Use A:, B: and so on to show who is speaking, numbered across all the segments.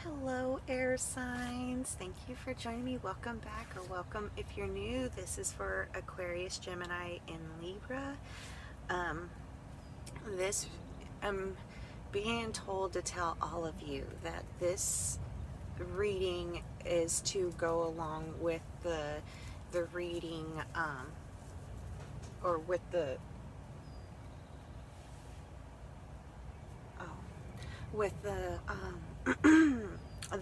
A: Hello, air signs. Thank you for joining me. Welcome back, or welcome if you're new. This is for Aquarius, Gemini, and Libra. This I'm being told to tell all of you that this reading is to go along with the reading, or with the with the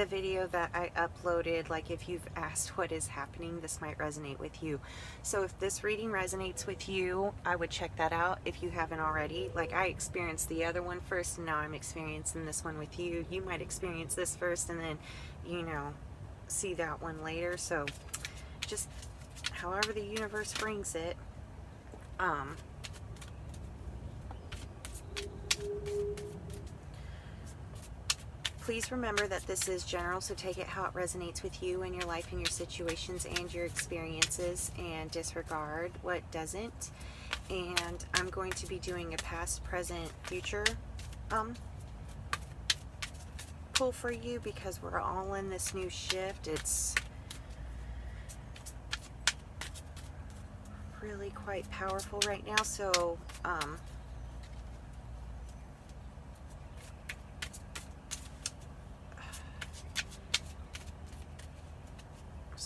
A: video that I uploaded. Like, if you've asked what is happening, this might resonate with you. So if this reading resonates with you, I would check that out if you haven't already. Like, I experienced the other one first, and now I'm experiencing this one with you. You might experience this first and then, see that one later. So just however the universe brings it. Please remember that this is general, so take it how it resonates with you and your life and your situations and your experiences, and disregard what doesn't. And I'm going to be doing a past, present, future pull for you, because we're all in this new shift. It's really quite powerful right now. So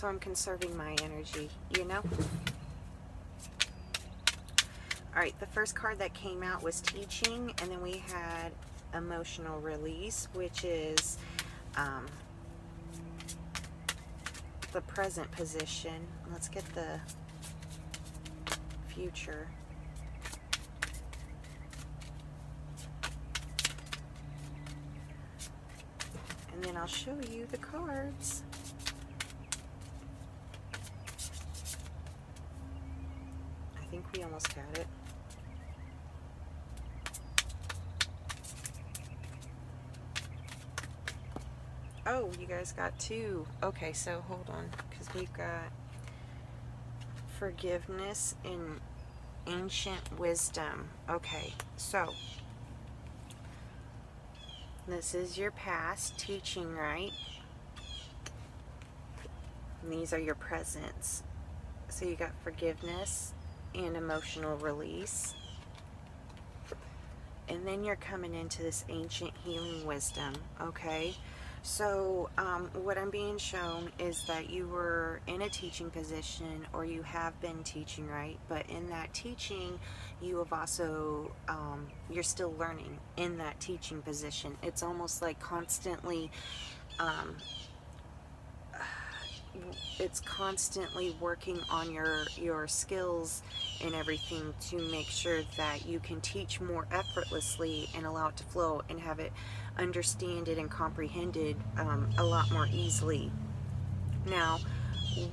A: I'm conserving my energy, Alright, the first card that came out was teaching, and then we had emotional release, which is the present position. Let's get the future. And then I'll show you the cards. I think we almost had it. Oh, you guys got two. Okay, so hold on, because we've got forgiveness and ancient wisdom. Okay, so this is your past teaching, right? And these are your presents. So you got forgiveness and emotional release. And then you're coming into this ancient healing wisdom, okay? So what I'm being shown is that you were in a teaching position, or you have been teaching, right? But in that teaching, you have also, you're still learning in that teaching position. It's almost like constantly, it's constantly working on your skills and everything to make sure that you can teach more effortlessly and allow it to flow and have it understand it and comprehended a lot more easily. Now,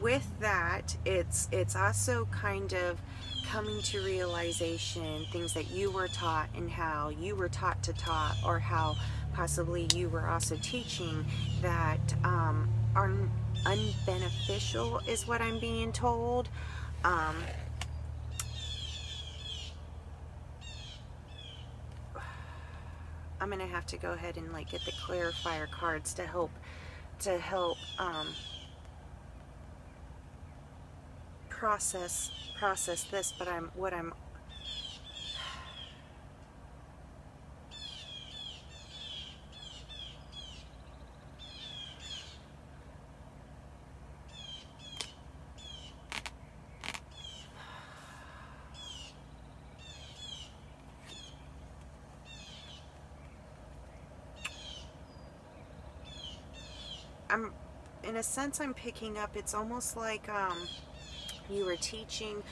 A: with that, it's also kind of coming to realization, things that you were taught and how you were taught to taught, or how possibly you were also teaching that are unbeneficial, is what I'm being told. I'm gonna have to go ahead and get the clarifier cards to help process this. But in a sense, I'm picking up, it's almost like you were teaching.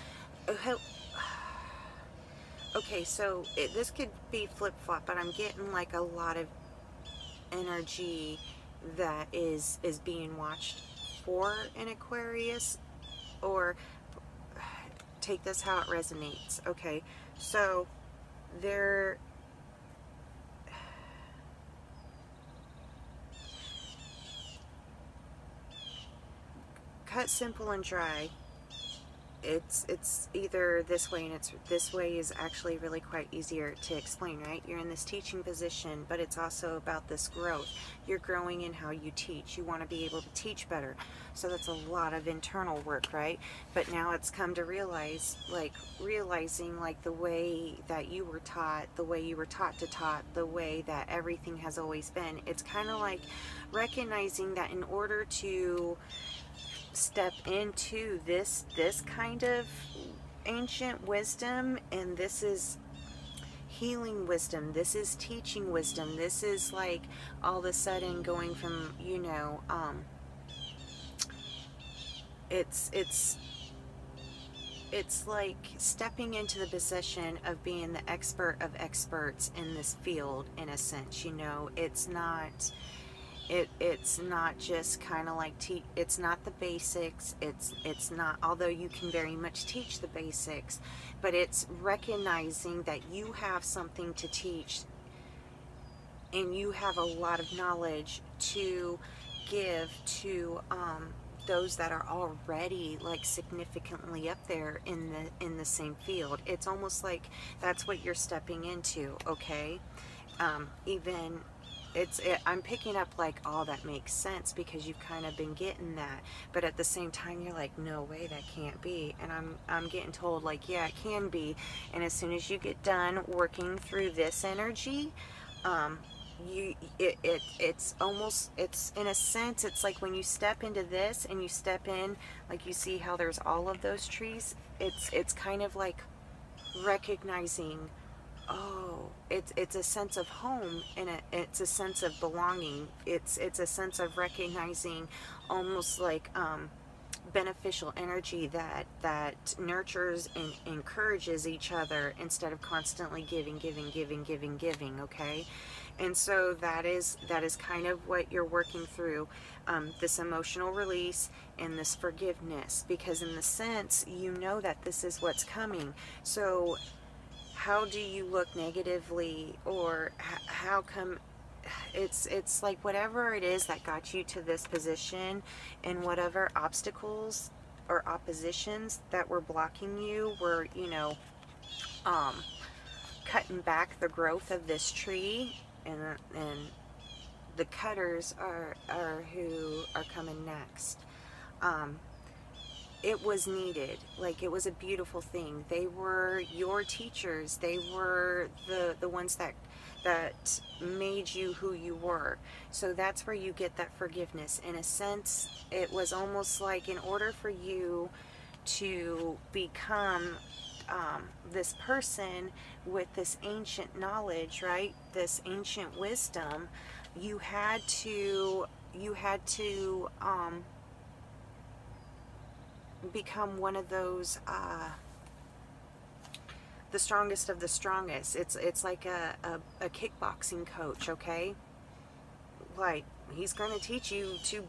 A: Okay, so this could be flip-flop, but I'm getting like a lot of energy that is being watched for an Aquarius, or take this how it resonates. Okay, so there, cut simple and dry. it's either this way, and it's this way is actually really quite easier to explain, right? You're in this teaching position, but it's also about this growth. You're growing in how you teach. You want to be able to teach better, so that's a lot of internal work, right? But now it's come to realizing like the way that you were taught, the way you were taught, the way that everything has always been. It's kind of like recognizing that in order to step into this kind of ancient wisdom, and this is healing wisdom, this is teaching wisdom, this is like all of a sudden going from, it's it's like stepping into the position of being the expert of experts in this field, in a sense. It's not just kind of like it's not the basics. It's not, although you can very much teach the basics, but it's recognizing that you have something to teach, and you have a lot of knowledge to give to those that are already like significantly up there in the same field. It's almost like that's what you're stepping into, okay? Even I'm picking up like, all that makes sense because you've kind of been getting that, but at the same time you're like, no way, that can't be. And I'm getting told like, yeah, it can be. And as soon as you get done working through this energy, it's almost, it's in a sense, it's like when you step into this and you step in, like you see how there's all of those trees, it's kind of like recognizing, oh, it's a sense of home, and it's a sense of belonging. It's a sense of recognizing almost like beneficial energy that nurtures and encourages each other instead of constantly giving, okay? And so that is kind of what you're working through, this emotional release and this forgiveness, because in the sense, you know that this is what's coming. So how do you look negatively, or how come it's like whatever it is that got you to this position, and whatever obstacles or oppositions that were blocking you were, um, cutting back the growth of this tree, and the cutters are who are coming next. Um, it was needed. Like, it was a beautiful thing. They were your teachers. They were the ones that made you who you were. So that's where you get that forgiveness. In a sense, it was almost like, in order for you to become this person with this ancient knowledge, right? This ancient wisdom, you had to become one of those the strongest of the strongest. It's like a kickboxing coach, okay? Like, he's going to teach you to,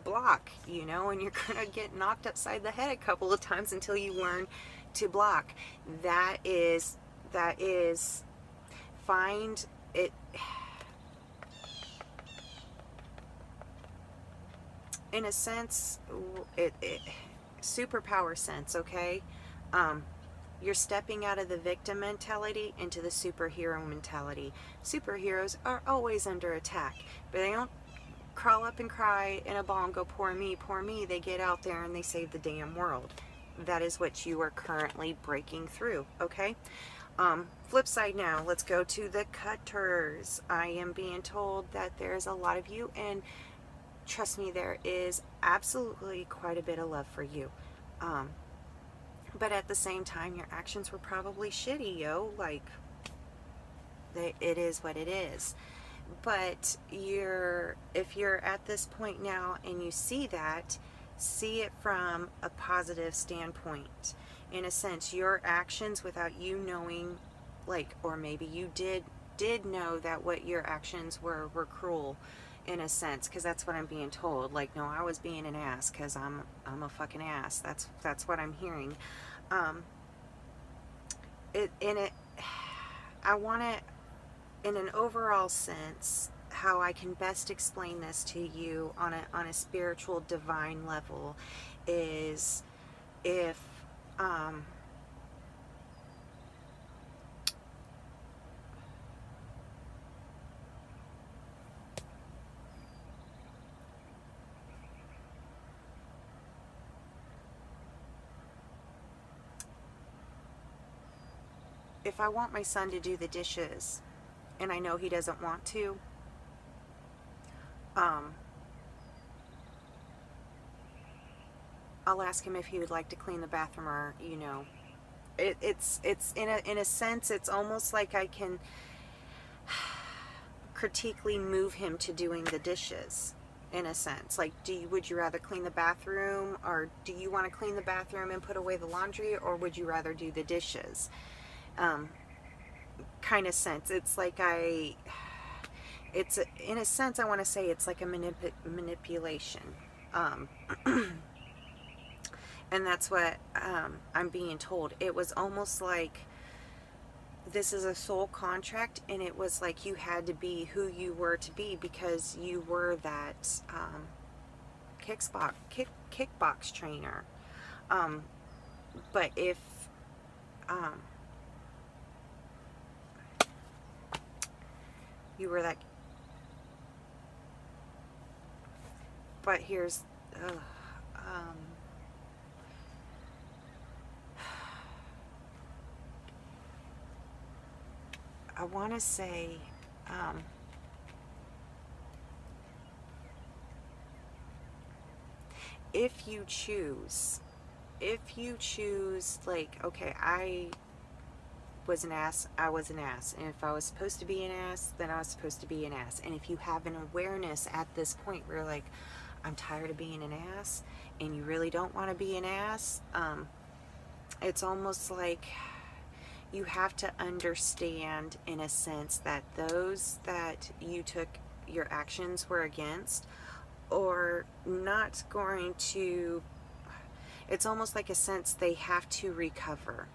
A: block, and you're going to get knocked upside the head a couple of times until you learn to block. That is find it. In a sense, it superpower sense, okay? You're stepping out of the victim mentality into the superhero mentality. Superheroes are always under attack, but they don't crawl up and cry in a ball and go, poor me, poor me. They get out there and they save the damn world. That is what you are currently breaking through, okay? Flip side now, let's go to the cutters. I am being told that there's a lot of you, and trust me, there is absolutely quite a bit of love for you. But at the same time, your actions were probably shitty, yo. Like, it is what it is. But if you're at this point now and you see that, see it from a positive standpoint. In a sense, your actions, without you knowing, like, or maybe you did know that what your actions were cruel, in a sense, because that's what I'm being told. Like, no, I was being an ass because I'm a fucking ass. That's what I'm hearing. I want to, in an overall sense, how I can best explain this to you on a spiritual divine level is, if Um, if I want my son to do the dishes and I know he doesn't want to, um, I'll ask him if he would like to clean the bathroom, or it's in a sense, it's almost like I can critically move him to doing the dishes, in a sense. Like, would you rather clean the bathroom, or do you want to clean the bathroom and put away the laundry, or would you rather do the dishes? Kind of sense. It's like in a sense, I want to say it's like a manipulation. Um, and that's what I'm being told. It was almost like this is a soul contract, and it was like you had to be who you were to be because you were that kickbox trainer. But if you were that, but here's I want to say if you choose, like, okay, I was an ass, and if I was supposed to be an ass, then I was supposed to be an ass. And if you have an awareness at this point where you're like, I'm tired of being an ass, and you really don't want to be an ass, it's almost like you have to understand, in a sense, that those that you took your actions were against, or not going to, it's almost like a sense they have to recover.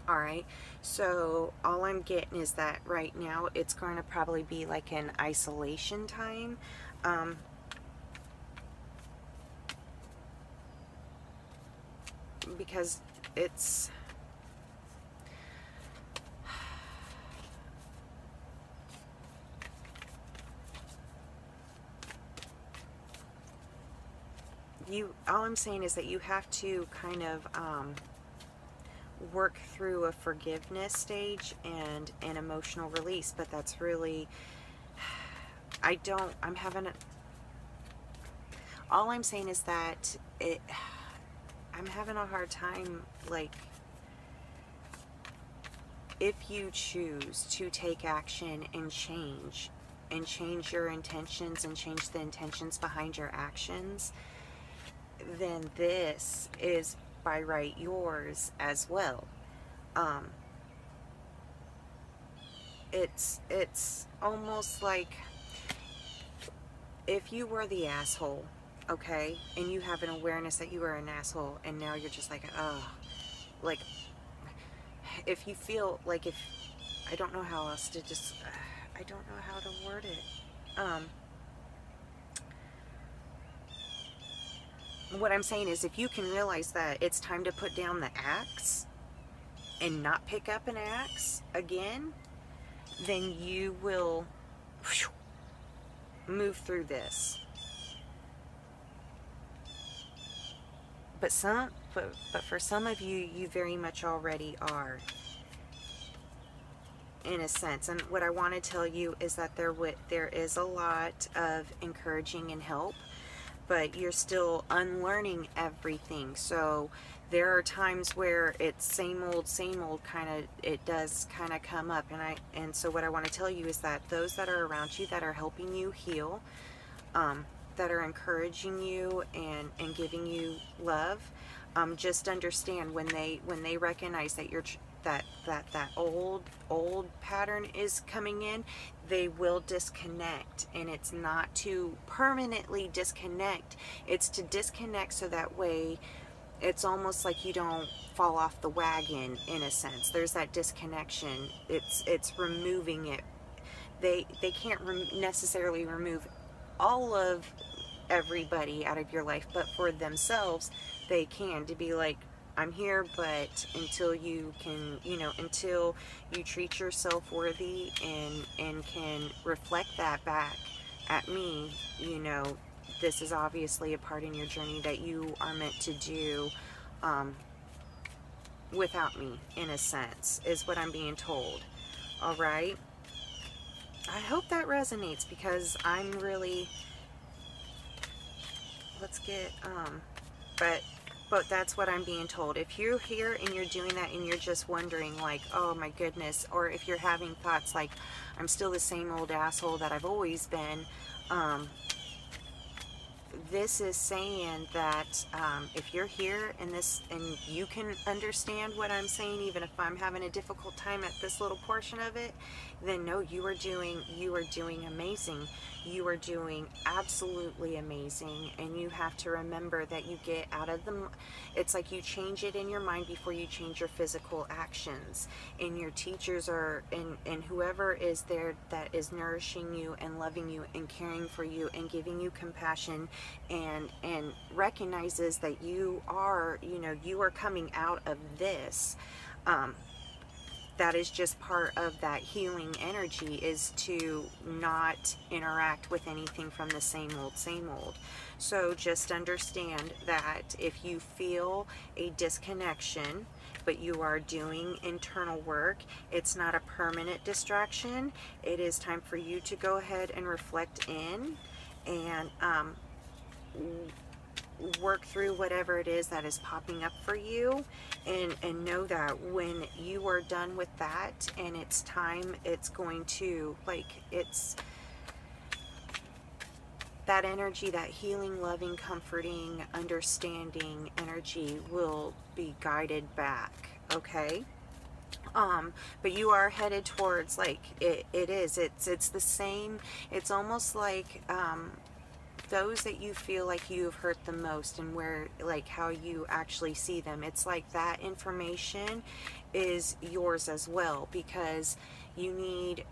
A: All right, so all I'm getting is that right now it's going to probably be like an isolation time. Because it's all I'm saying is that you have to kind of work through a forgiveness stage and an emotional release, but that's really, I'm having all I'm saying is that I'm having a hard time, like, if you choose to take action and change your intentions and change the intentions behind your actions, then this is by right yours as well. It's almost like if you were the asshole, okay, and you have an awareness that you were an asshole, and now you're just like, oh, like, if you feel like, if I don't know how else to just I don't know how to word it. What I'm saying is, if you can realize that it's time to put down the axe and not pick up an axe again, then you will move through this. But for some of you, you very much already are, in a sense. And what I want to tell you is that there is a lot of encouraging and help, but you're still unlearning everything. So there are times where it's same old kind of, it does kind of come up. And so what I want to tell you is that those that are around you that are helping you heal, that are encouraging you and giving you love, just understand, when they recognize that you're that old pattern is coming in, they will disconnect. And it's not to permanently disconnect, it's to disconnect so that way it's almost like you don't fall off the wagon, in a sense. There's that disconnection. It's removing it. They can't necessarily remove all of everybody out of your life, but for themselves they can, to be like, I'm here, but until you can, until you treat yourself worthy and can reflect that back at me, this is obviously a part in your journey that you are meant to do without me, in a sense, is what I'm being told. All right. I hope that resonates, because I'm really, let's get, but that's what I'm being told. If you're here and you're doing that and you're just wondering like, oh my goodness, or if you're having thoughts like, I'm still the same old asshole that I've always been, this is saying that if you're here and you can understand what I'm saying, even if I'm having a difficult time at this little portion of it, then no, you are doing amazing. You are doing absolutely amazing, and you have to remember that you get out of it's like you change it in your mind before you change your physical actions. And your teachers and whoever is there that is nourishing you and loving you and caring for you and giving you compassion and recognizes that you are coming out of this. That is just part of that healing energy, is to not interact with anything from the same old. So just understand that if you feel a disconnection, but you are doing internal work, it's not a permanent distraction. It is time for you to go ahead and reflect in and work through whatever it is that is popping up for you, and know that when you are done with that and it's time, it's going to, like, it's that energy, that healing, loving, comforting, understanding energy will be guided back. Okay. But you are headed towards, like, it's the same. It's almost like those that you feel like you've hurt the most, and where, like, how you actually see them, it's like that information is yours as well, because you need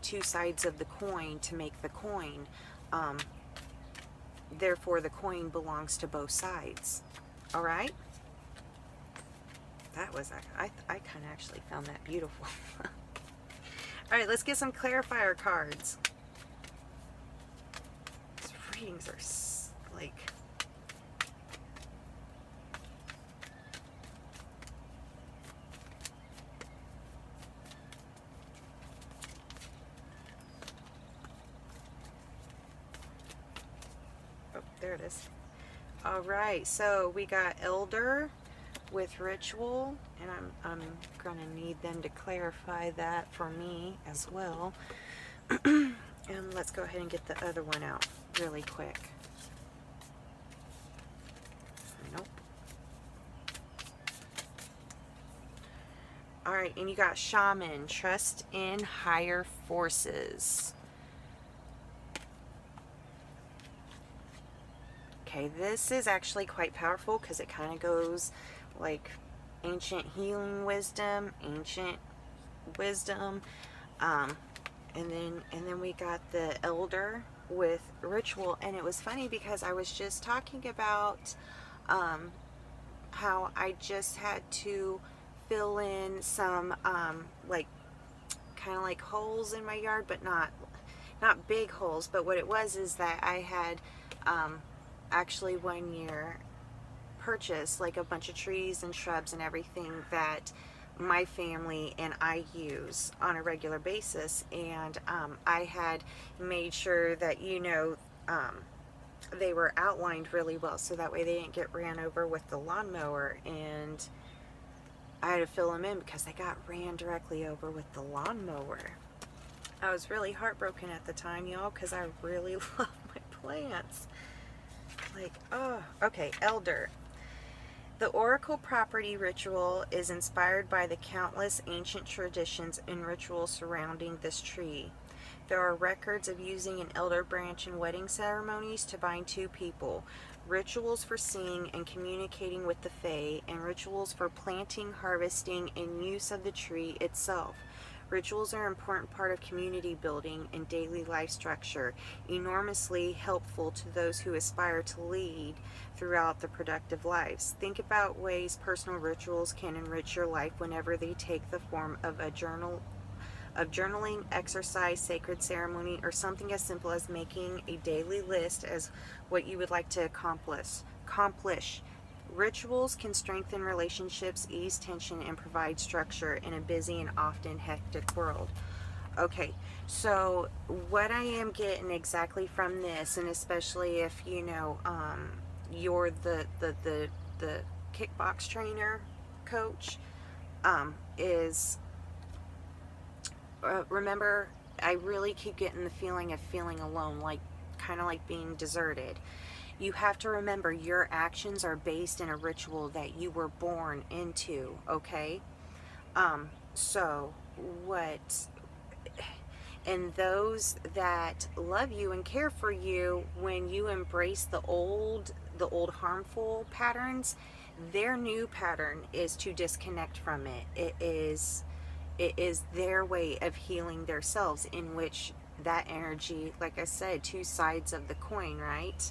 A: two sides of the coin to make the coin. Therefore the coin belongs to both sides. All right. That was, I kind of actually found that beautiful. All right, let's get some clarifier cards. Readings are like, oh, there it is. All right, so we got elder with ritual, and I'm gonna need them to clarify that for me as well. And let's go ahead and get the other one out really quick. Nope. All right, and you got shaman, trust in higher forces. Okay, this is actually quite powerful, because it kind of goes like ancient healing wisdom, and then we got the elder with ritual. And it was funny, because I was just talking about how I just had to fill in some like, kind of like holes in my yard, but not big holes. But what it was is that I had actually one year purchased like a bunch of trees and shrubs and everything that my family and I use on a regular basis, and I had made sure that they were outlined really well, so that way they didn't get ran over with the lawnmower. And I had to fill them in because they got ran directly over with the lawnmower. I was really heartbroken at the time, y'all, because I really love my plants. Like, oh, okay, elder. The oracle property ritual is inspired by the countless ancient traditions and rituals surrounding this tree. There are records of using an elder branch in wedding ceremonies to bind two people, rituals for seeing and communicating with the fae, and rituals for planting, harvesting, and use of the tree itself. Rituals are an important part of community building and daily life structure, enormously helpful to those who aspire to lead throughout the productive lives. Think about ways personal rituals can enrich your life whenever they take the form of journaling, exercise, sacred ceremony, or something as simple as making a daily list as what you would like to accomplish. Rituals can strengthen relationships, ease tension, and provide structure in a busy and often hectic world. Okay, so what I am getting exactly from this, and especially if you're the kickbox trainer coach, is remember, I really keep getting the feeling of feeling alone, like kind of like being deserted. You have to remember your actions are based in a ritual that you were born into, okay? So what, and those that love you and care for you, when you embrace the old harmful patterns, their new pattern is to disconnect from it. It is their way of healing themselves, in which that energy, like I said, two sides of the coin, right?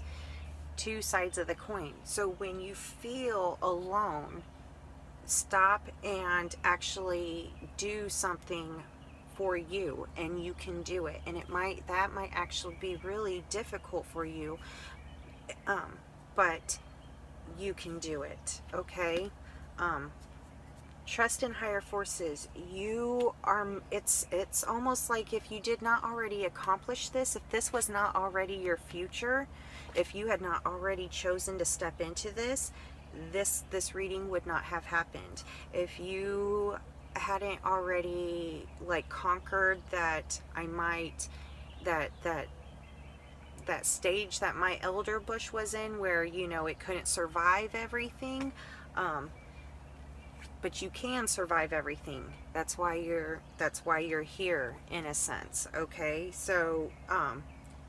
A: Two sides of the coin. So when you feel alone, stop and actually do something for you, and you can do it. And that might actually be really difficult for you, but you can do it, okay? Trust in higher forces. It's almost like if you did not already accomplish this, if this was not already your future, if you had not already chosen to step into this reading would not have happened. If you hadn't already like conquered that that stage that my elder bush was in, where it couldn't survive everything, but you can survive everything. That's why you're here, in a sense, okay? So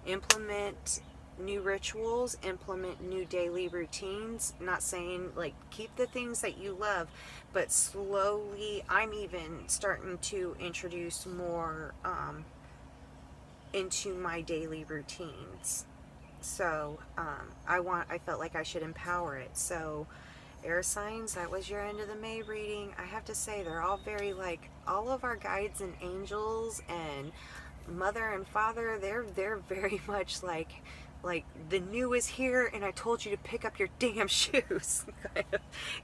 A: implement new rituals, implement new daily routines. Not saying like keep the things that you love, but slowly I'm even starting to introduce more into my daily routines. So I felt like I should empower it. So air signs, that was your end of the May reading. I have to say, they're all very, like, all of our guides and angels and mother and father, they're very much like the new is here and I told you to pick up your damn shoes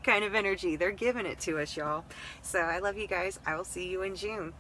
A: kind of energy. They're giving it to us, y'all. So I love you guys. I will see you in June.